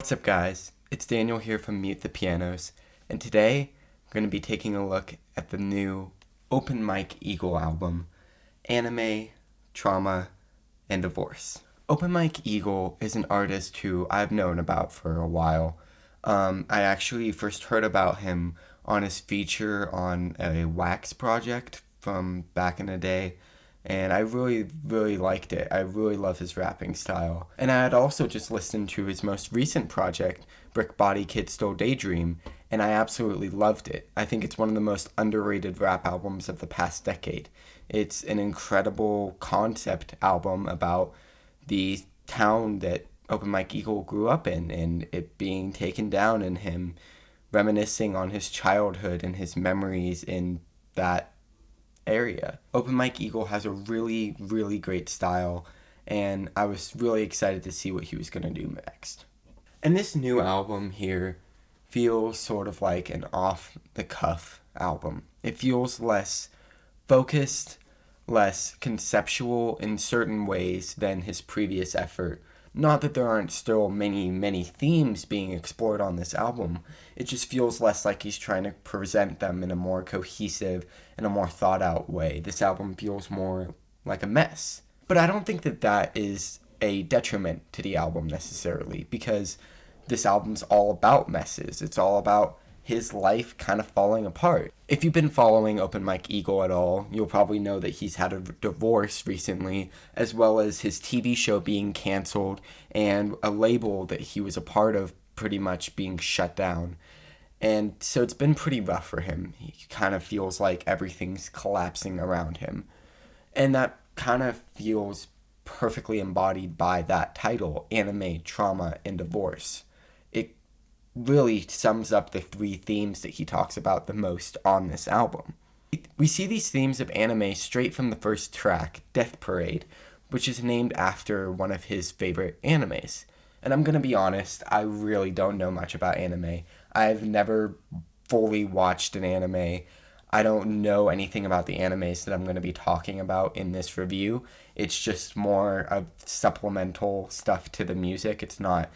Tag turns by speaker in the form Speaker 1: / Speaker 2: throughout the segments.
Speaker 1: What's up, guys? It's Daniel here from Mute the Pianos, and today I'm going to be taking a look at the new Open Mike Eagle album, Anime, Trauma, and Divorce. Open Mike Eagle is an artist who I've known about for a while. I actually first heard about him on his feature on a wax project from back in the day, and I really liked it. I really love his rapping style. And I had also just listened to his most recent project, Brick Body Kid Still Daydream, and I absolutely loved it. I think it's one of the most underrated rap albums of the past decade. It's an incredible concept album about the town that Open Mike Eagle grew up in and it being taken down, and him reminiscing on his childhood and his memories in that area. Open Mike Eagle has a really great style, and I was really excited to see what he was going to do next. And this new album here feels sort of like an off-the-cuff album. It feels less focused, less conceptual in certain ways than his previous effort. Not that there aren't still many themes being explored on this album. It just feels less like he's trying to present them in a more cohesive and a more thought out way. This album feels more like a mess. But I don't think that that is a detriment to the album necessarily, because this album's all about messes. It's all about his life kind of falling apart. If you've been following Open Mike Eagle at all, you'll probably know that he's had a divorce recently, as well as his TV show being canceled and a label that he was a part of pretty much being shut down. And so it's been pretty rough for him. He kind of feels like everything's collapsing around him. And that kind of feels perfectly embodied by that title, Anime, Trauma, and Divorce. It really sums up the three themes that he talks about the most on this album. We see these themes of anime straight from the first track, Death Parade, which is named after one of his favorite animes. And I'm gonna be honest, I really don't know much about anime. I've never fully watched an anime. I don't know anything about the animes that I'm going to be talking about in this review. It's just more of supplemental stuff to the music. It's not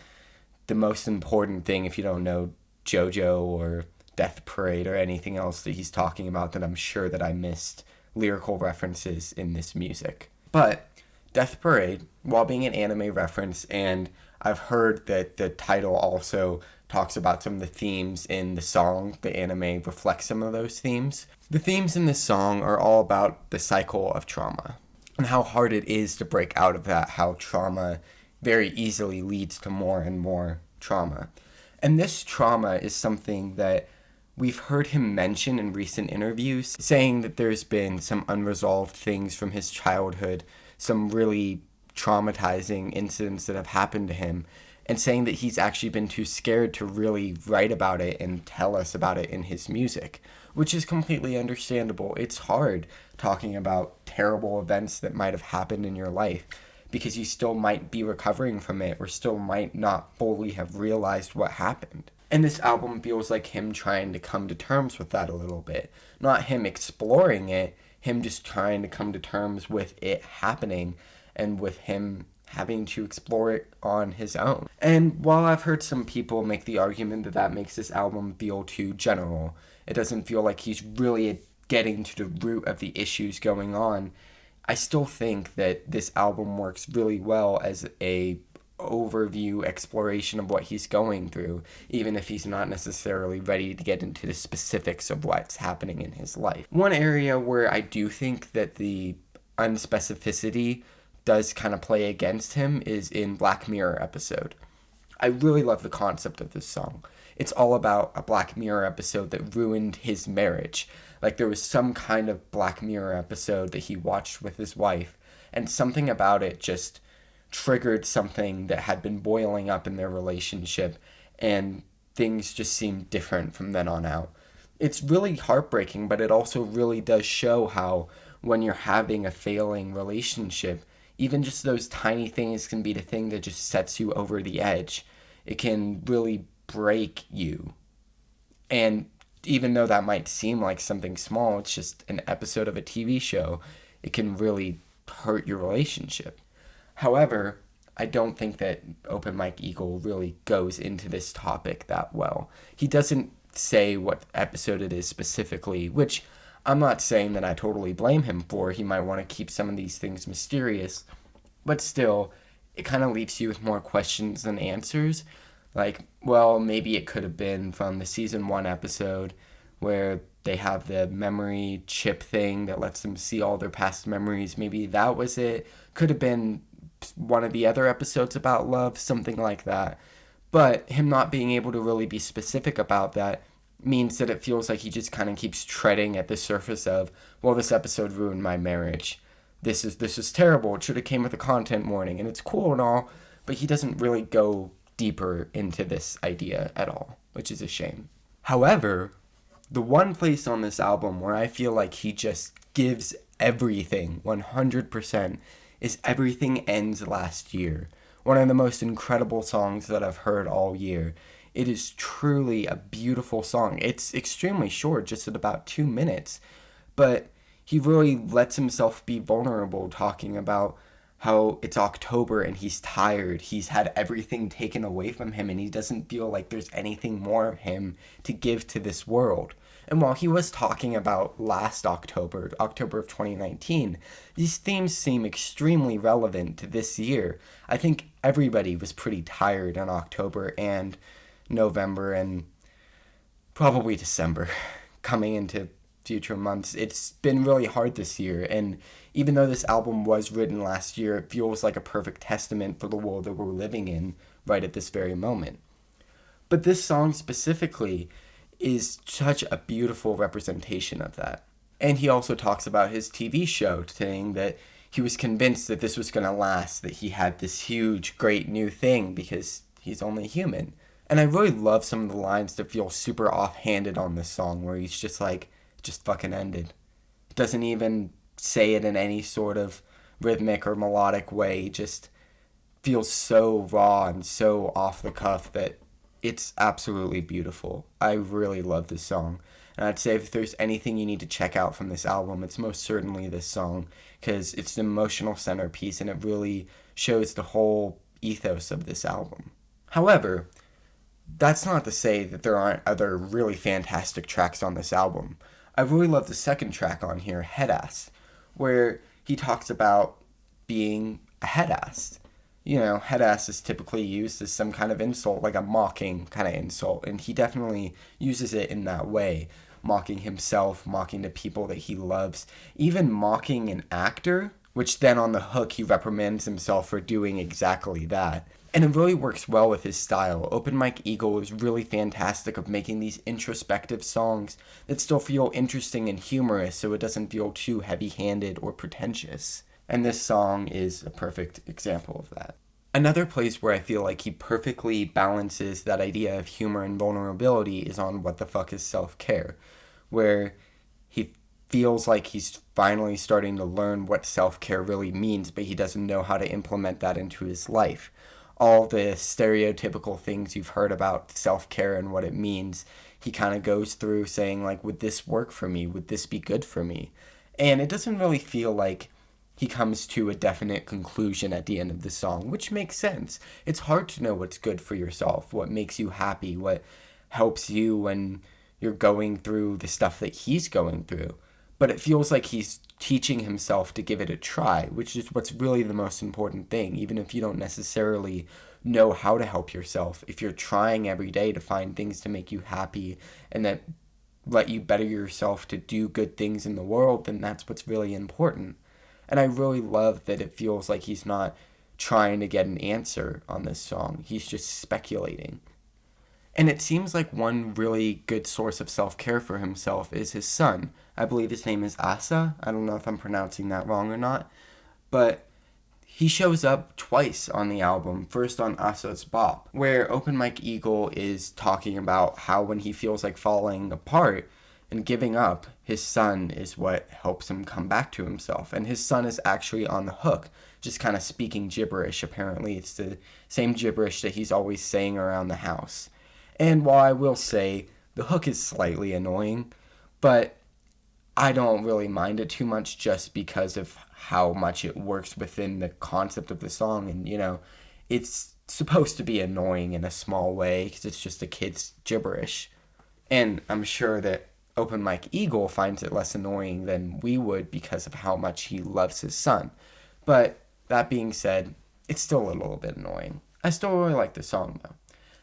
Speaker 1: the most important thing if you don't know JoJo or Death Parade or anything else that he's talking about that I'm sure that I missed lyrical references in this music. But Death Parade, while being an anime reference, and I've heard that the title also talks about some of the themes in the song, the anime reflects some of those themes. The themes in this song are all about the cycle of trauma and how hard it is to break out of that, how trauma very easily leads to more and more trauma. And this trauma is something that we've heard him mention in recent interviews, saying that there's been some unresolved things from his childhood, some really traumatizing incidents that have happened to him, and saying that he's actually been too scared to really write about it and tell us about it in his music, which is completely understandable. It's hard talking about terrible events that might have happened in your life, because you still might be recovering from it or still might not fully have realized what happened. And this album feels like him trying to come to terms with that a little bit. Not him exploring it, him just trying to come to terms with it happening and with him having to explore it on his own. And while I've heard some people make the argument that that makes this album feel too general, it doesn't feel like he's really getting to the root of the issues going on, I still think that this album works really well as a overview exploration of what he's going through, even if he's not necessarily ready to get into the specifics of what's happening in his life. One area where I do think that the unspecificity does kind of play against him is in Black Mirror episode. I really love the concept of this song. It's all about a Black Mirror episode that ruined his marriage. Like there was some kind of Black Mirror episode that he watched with his wife, and something about it just triggered something that had been boiling up in their relationship, and things just seemed different from then on out. It's really heartbreaking, but it also really does show how when you're having a failing relationship, even just those tiny things can be the thing that just sets you over the edge. It can really break you. And even though that might seem like something small, it's just an episode of a TV show, it can really hurt your relationship. However, I don't think that Open Mike Eagle really goes into this topic that well. He doesn't say what episode it is specifically, which I'm not saying that I totally blame him for. He might want to keep some of these things mysterious, but still, it kind of leaves you with more questions than answers. Like, well, maybe it could have been from the season 1 episode where they have the memory chip thing that lets them see all their past memories. Maybe that was it. Could have been one of the other episodes about love, something like that. But him not being able to really be specific about that means that it feels like he just kind of keeps treading at the surface of, well, this episode ruined my marriage. This is terrible. It should have came with a content warning, and it's cool and all, but he doesn't really go deeper into this idea at all, which is a shame. However, the one place on this album where I feel like he just gives everything 100% is Everything Ends Last Year. One of the most incredible songs that I've heard all year. It is truly a beautiful song. It's extremely short, just at about 2 minutes, but he really lets himself be vulnerable, talking about how it's October and he's tired. He's had everything taken away from him and he doesn't feel like there's anything more of him to give to this world. And while he was talking about last October of 2019, these themes seem extremely relevant to this year. I think everybody was pretty tired in October and November and probably December coming into future months. It's been really hard this year, and even though this album was written last year, it feels like a perfect testament for the world that we're living in right at this very moment. But this song specifically is such a beautiful representation of that. And he also talks about his TV show, saying that he was convinced that this was going to last, that he had this huge, great new thing because he's only human. And I really love some of the lines that feel super offhanded on this song, where he's just like, just fucking ended. It doesn't even say it in any sort of rhythmic or melodic way. It just feels so raw and so off the cuff that it's absolutely beautiful. I really love this song. And I'd say if there's anything you need to check out from this album, it's most certainly this song, because it's an emotional centerpiece and it really shows the whole ethos of this album. However, that's not to say that there aren't other really fantastic tracks on this album. I really love the second track on here, Headass, where he talks about being a headass. You know, headass is typically used as some kind of insult, like a mocking kind of insult, and he definitely uses it in that way, mocking himself, mocking the people that he loves, even mocking an actor, which then on the hook he reprimands himself for doing exactly that. And it really works well with his style. Open Mike Eagle is really fantastic of making these introspective songs that still feel interesting and humorous, so it doesn't feel too heavy-handed or pretentious. And this song is a perfect example of that. Another place where I feel like he perfectly balances that idea of humor and vulnerability is on Wtf Is Self Care, where he feels like he's finally starting to learn what self-care really means, but he doesn't know how to implement that into his life. All the stereotypical things you've heard about self-care and what it means, he kind of goes through saying, like, would this work for me? Would this be good for me? And it doesn't really feel like he comes to a definite conclusion at the end of the song, which makes sense. It's hard to know what's good for yourself, what makes you happy, what helps you when you're going through the stuff that he's going through. But it feels like he's teaching himself to give it a try, which is what's really the most important thing. Even if you don't necessarily know how to help yourself, if you're trying every day to find things to make you happy and that let you better yourself to do good things in the world, then that's what's really important. And I really love that it feels like he's not trying to get an answer on this song. He's just speculating. And it seems like one really good source of self-care for himself is his son. I believe his name is Asa. I don't know if I'm pronouncing that wrong or not. But he shows up twice on the album. First on Asa's Bop, where Open Mike Eagle is talking about how when he feels like falling apart and giving up, his son is what helps him come back to himself. And his son is actually on the hook, just kind of speaking gibberish. Apparently it's the same gibberish that he's always saying around the house. And while I will say the hook is slightly annoying, but I don't really mind it too much just because of how much it works within the concept of the song. And, you know, it's supposed to be annoying in a small way because it's just a kid's gibberish. And I'm sure that Open Mike Eagle finds it less annoying than we would because of how much he loves his son. But that being said, it's still a little bit annoying. I still really like the song though.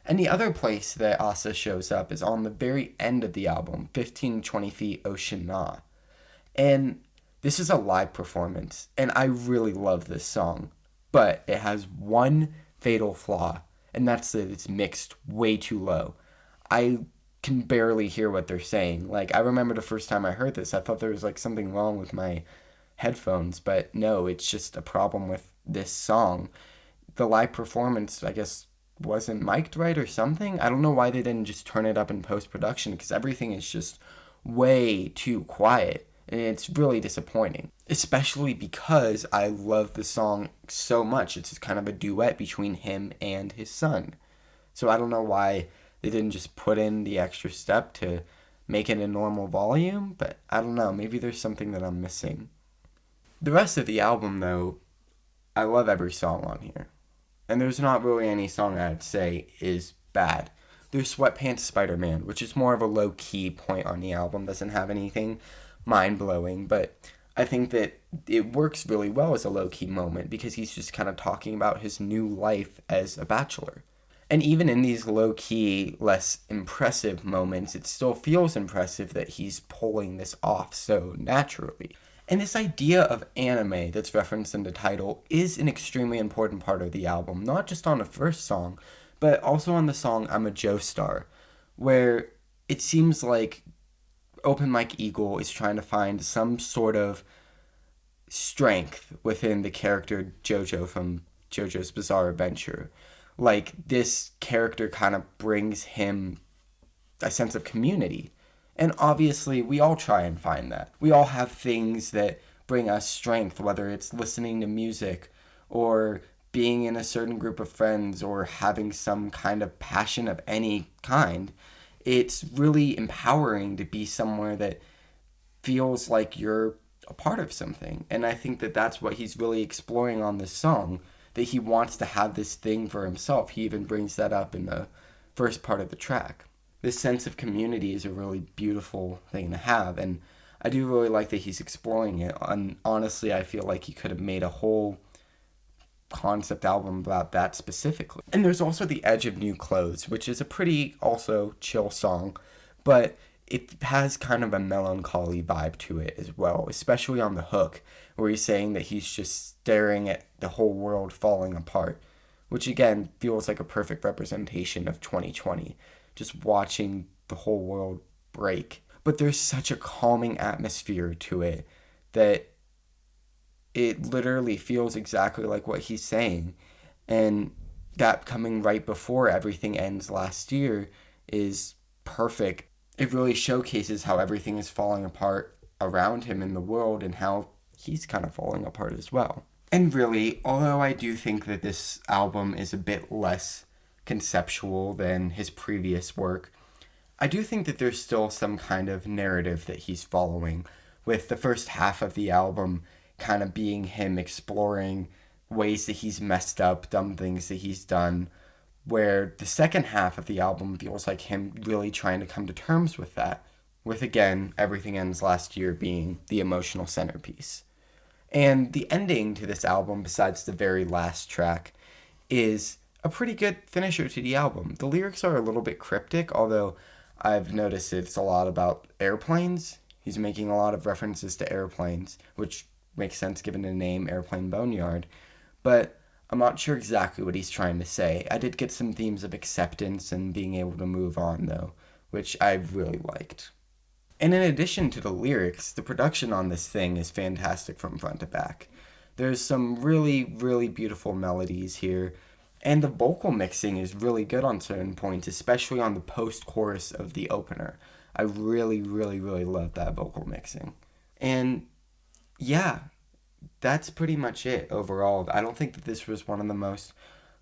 Speaker 1: And the other place that Asa shows up is on the very end of the album, 15 20 Feet Ocean Na. And this is a live performance, and I really love this song. But it has one fatal flaw, and that's that it's mixed way too low. I can barely hear what they're saying. Like, I remember the first time I heard this, I thought there was like something wrong with my headphones, but no, it's just a problem with this song. The live performance, I guess, wasn't mic'd right or something. I don't know why they didn't just turn it up in post-production, because everything is just way too quiet, and it's really disappointing, especially because I love the song so much. It's kind of a duet between him and his son. So I don't know why they didn't just put in the extra step to make it a normal volume, but I don't know, maybe there's something that I'm missing. The rest of the album, though, I love every song on here. And there's not really any song I'd say is bad. There's Sweatpants Spiderman, which is more of a low-key point on the album, doesn't have anything mind-blowing, but I think that it works really well as a low-key moment because he's just kind of talking about his new life as a bachelor. And even in these low-key, less impressive moments, it still feels impressive that he's pulling this off so naturally. And this idea of anime that's referenced in the title is an extremely important part of the album, not just on the first song, but also on the song I'm a Joestar, where it seems like Open Mike Eagle is trying to find some sort of strength within the character JoJo from JoJo's Bizarre Adventure. Like, this character kind of brings him a sense of community. And obviously, we all try and find that. We all have things that bring us strength, whether it's listening to music or being in a certain group of friends or having some kind of passion of any kind. It's really empowering to be somewhere that feels like you're a part of something. And I think that that's what he's really exploring on this song, that he wants to have this thing for himself. He even brings that up in the first part of the track. This sense of community is a really beautiful thing to have, and I do really like that he's exploring it. And honestly, I feel like he could have made a whole concept album about that specifically. And there's also The Edge of New Clothes, which is a pretty also chill song, but it has kind of a melancholy vibe to it as well, especially on the hook, where he's saying that he's just staring at the whole world falling apart, which again feels like a perfect representation of 2020, just watching the whole world break. But there's such a calming atmosphere to it that it literally feels exactly like what he's saying. And that coming right before everything ends last year is perfect. It really showcases how everything is falling apart around him in the world and how he's kind of falling apart as well. And really, although I do think that this album is a bit less conceptual than his previous work, I do think that there's still some kind of narrative that he's following, with the first half of the album kind of being him exploring ways that he's messed up, dumb things that he's done, where the second half of the album feels like him really trying to come to terms with that, with again, Everything Ends Last Year being the emotional centerpiece. And the ending to this album, besides the very last track, is a pretty good finisher to the album. The lyrics are a little bit cryptic, although I've noticed it's a lot about airplanes. He's making a lot of references to airplanes, which makes sense given the name Airplane Boneyard. But I'm not sure exactly what he's trying to say. I did get some themes of acceptance and being able to move on, though, which I really liked. And in addition to the lyrics, the production on this thing is fantastic from front to back. There's some really, really beautiful melodies here, and the vocal mixing is really good on certain points, especially on the post-chorus of the opener. I really, really, really love that vocal mixing. And yeah, that's pretty much it overall. I don't think that this was one of the most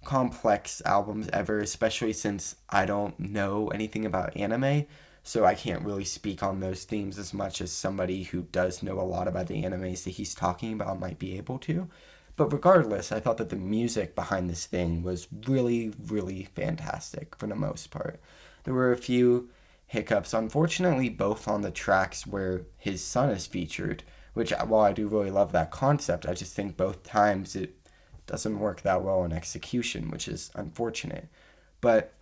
Speaker 1: complex albums ever, especially since I don't know anything about anime. So I can't really speak on those themes as much as somebody who does know a lot about the animes that he's talking about might be able to. But regardless, I thought that the music behind this thing was really, really fantastic for the most part. There were a few hiccups, unfortunately, both on the tracks where his son is featured, which, while I do really love that concept, I just think both times it doesn't work that well in execution, which is unfortunate. But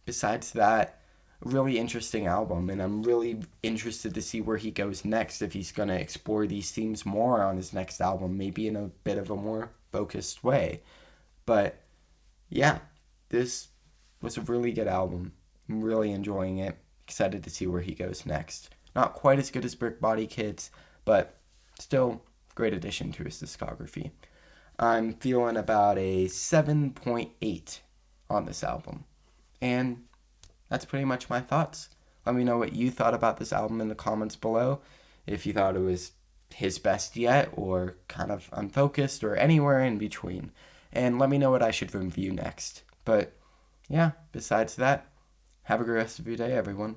Speaker 1: besides that, a really interesting album, and I'm really interested to see where he goes next, if he's going to explore these themes more on his next album, maybe in a bit of a more focused way. But yeah, this was a really good album. I'm really enjoying it. Excited to see where he goes next. Not quite as good as Brick Body Kids, but still great addition to his discography. I'm feeling about a 7.8 on this album. And that's pretty much my thoughts. Let me know what you thought about this album in the comments below. If you thought it was his best yet, or kind of unfocused, or anywhere in between. And let me know what I should review next. But yeah, besides that, have a good rest of your day, everyone.